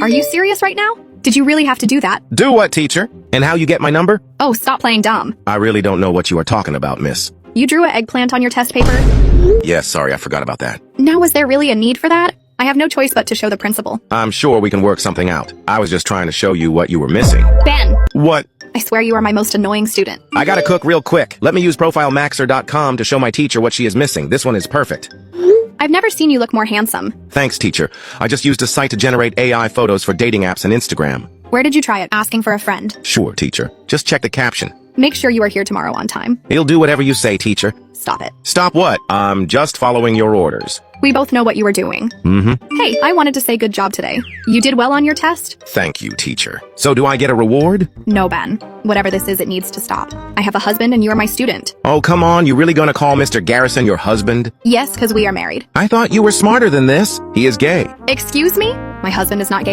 Are you serious right now? Did you really have to do that? Do what, teacher? And how you get my number? Oh, stop playing dumb. I really don't know what you are talking about, miss. You drew an eggplant on your test paper? Yes, sorry, I forgot about that. Now, was there really a need for that? I have no choice but to show the principal. I'm sure we can work something out. I was just trying to show you what you were missing. Ben, What? I swear you are my most annoying student. I gotta cook real quick. Let me use ProfileMaxer.com to show my teacher what she is missing. This one is perfect. I've never seen you look more handsome. Thanks, teacher. I just used a site to generate AI photos for dating apps and Instagram. Where did you try it? Asking for a friend. Sure, teacher. Just check the caption. Make sure you are here tomorrow on time. He'll do whatever you say, teacher. Stop it. Stop what? I'm just following your orders. We both know what you were doing. Hey, I wanted to say good job today. You did well on your test? Thank you, teacher. So do I get a reward? No, Ben. Whatever this is, it needs to stop. I have a husband and you are my student. Oh, come on. You really gonna call Mr. Garrison your husband? Yes, because we are married. I thought you were smarter than this. He is gay. Excuse me? My husband is not gay,